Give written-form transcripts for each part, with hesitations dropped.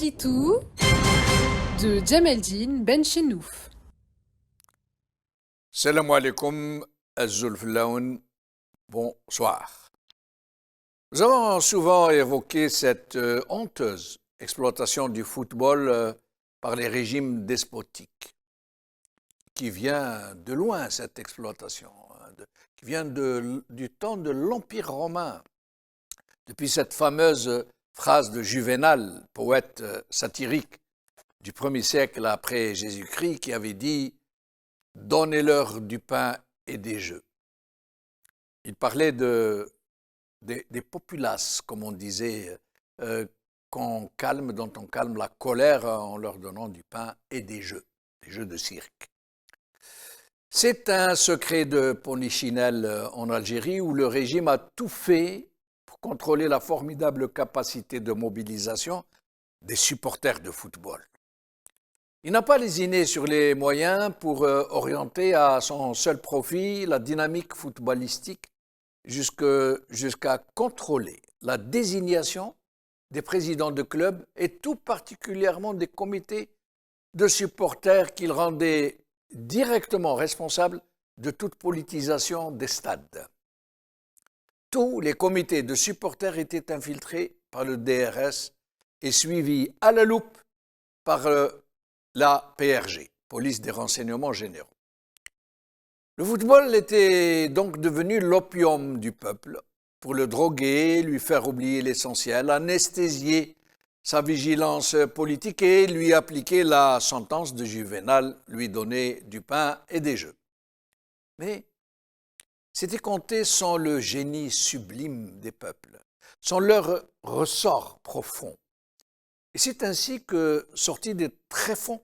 Kitou de Djemeldine Benchenouf. Salam alaikum, Azulflaoun, bonsoir. Nous avons souvent évoqué cette honteuse exploitation du football par les régimes despotiques, qui vient de loin, cette exploitation, qui vient du temps de l'Empire romain. Depuis cette fameuse phrase de Juvénal, poète satirique du 1er siècle après Jésus-Christ, qui avait dit « Donnez-leur du pain et des jeux ». Il parlait des populaces, comme on disait, dont on calme la colère en leur donnant du pain et des jeux de cirque. C'est un secret de Polichinelle en Algérie où le régime a tout fait pour contrôler la formidable capacité de mobilisation des supporters de football. Il n'a pas lésiné sur les moyens pour orienter à son seul profit la dynamique footballistique jusqu'à contrôler la désignation des présidents de clubs et tout particulièrement des comités de supporters qu'il rendait directement responsables de toute politisation des stades. Tous les comités de supporters étaient infiltrés par le DRS et suivis à la loupe par la PRG, Police des renseignements généraux. Le football était donc devenu l'opium du peuple pour le droguer, lui faire oublier l'essentiel, anesthésier sa vigilance politique et lui appliquer la sentence de Juvénal, lui donner du pain et des jeux. Mais c'était compté sans le génie sublime des peuples, sans leur ressort profond. Et c'est ainsi que, sorti des tréfonds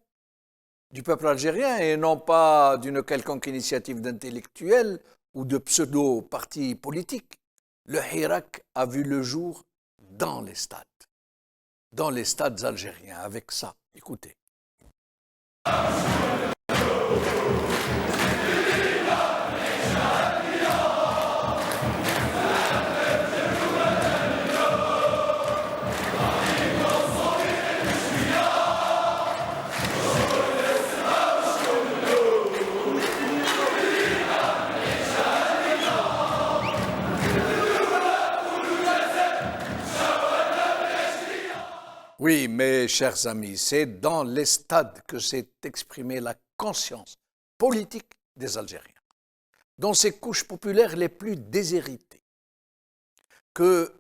du peuple algérien et non pas d'une quelconque initiative d'intellectuels ou de pseudo-partis politiques, le Hirak a vu le jour dans les stades algériens, avec ça. Écoutez. Oui, mes chers amis, c'est dans les stades que s'est exprimée la conscience politique des Algériens, dans ces couches populaires les plus déshéritées, que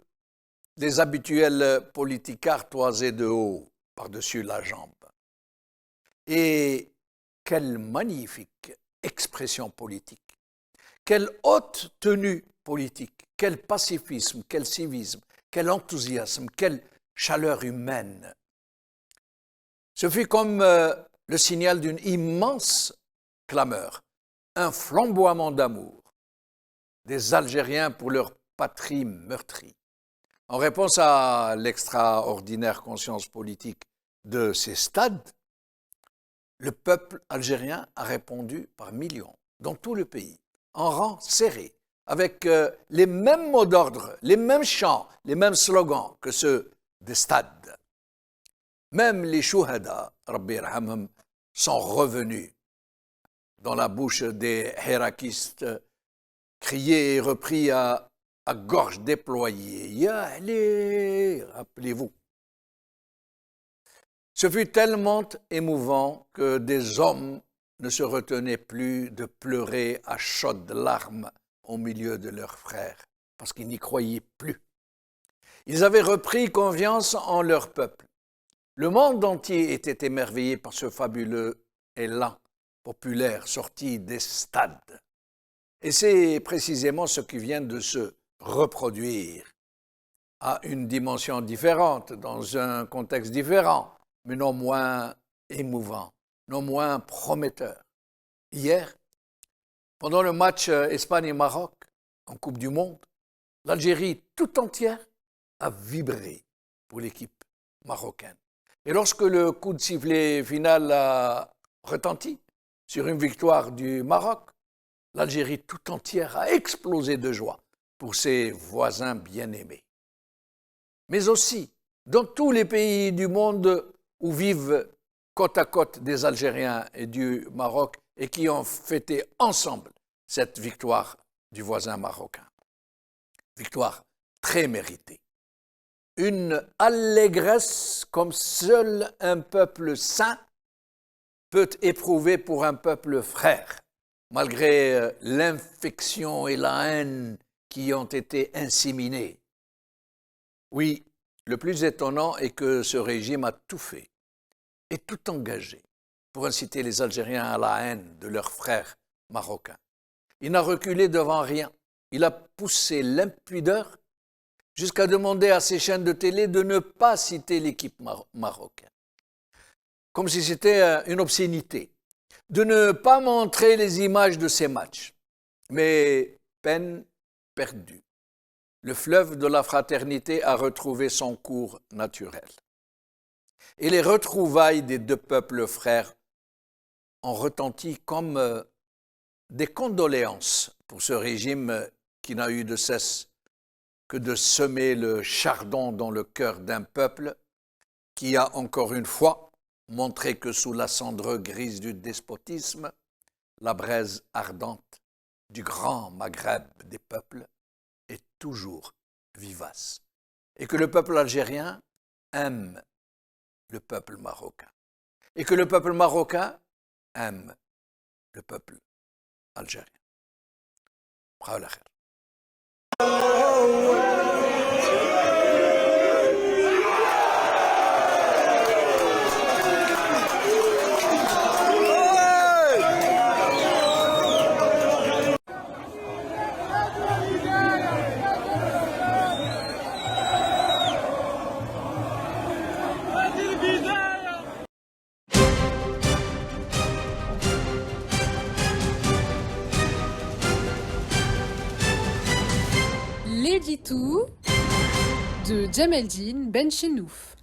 les habituels politicards toisaient de haut par-dessus la jambe. Et quelle magnifique expression politique, quelle haute tenue politique, quel pacifisme, quel civisme, quel enthousiasme, quelle chaleur humaine. Ce fut comme le signal d'une immense clameur, un flamboiement d'amour des Algériens pour leur patrie meurtrie. En réponse à l'extraordinaire conscience politique de ces stades, le peuple algérien a répondu par millions, dans tout le pays, en rang serré, avec les mêmes mots d'ordre, les mêmes chants, les mêmes slogans que ceux des stades. Même les chouhada, Rabbi Yarhamhum, sont revenus dans la bouche des hirakistes, criés et repris à gorge déployée. Ya Ali, rappelez-vous. Ce fut tellement émouvant que des hommes ne se retenaient plus de pleurer à chaudes larmes au milieu de leurs frères, parce qu'ils n'y croyaient plus. Ils avaient repris confiance en leur peuple. Le monde entier était émerveillé par ce fabuleux élan populaire sorti des stades. Et c'est précisément ce qui vient de se reproduire à une dimension différente, dans un contexte différent, mais non moins émouvant, non moins prometteur. Hier, pendant le match Espagne-Maroc en Coupe du Monde, l'Algérie tout entière a vibré pour l'équipe marocaine. Et lorsque le coup de sifflet final a retenti sur une victoire du Maroc, l'Algérie tout entière a explosé de joie pour ses voisins bien-aimés. Mais aussi, dans tous les pays du monde où vivent côte à côte des Algériens et du Maroc et qui ont fêté ensemble cette victoire du voisin marocain. Victoire très méritée. Une allégresse comme seul un peuple saint peut éprouver pour un peuple frère, malgré l'infection et la haine qui ont été inséminées. Oui, le plus étonnant est que ce régime a tout fait et tout engagé pour inciter les Algériens à la haine de leurs frères marocains. Il n'a reculé devant rien. Il a poussé l'impudeur jusqu'à demander à ses chaînes de télé de ne pas citer l'équipe marocaine, comme si c'était une obscénité, de ne pas montrer les images de ces matchs. Mais peine perdue. Le fleuve de la fraternité a retrouvé son cours naturel. Et les retrouvailles des deux peuples frères ont retenti comme des condoléances pour ce régime qui n'a eu de cesse que de semer le chardon dans le cœur d'un peuple qui a encore une fois montré que sous la cendre grise du despotisme, la braise ardente du grand Maghreb des peuples est toujours vivace et que le peuple algérien aime le peuple marocain et que le peuple marocain aime le peuple algérien. Bravo. L'édito de Djemeldine Benchenouf.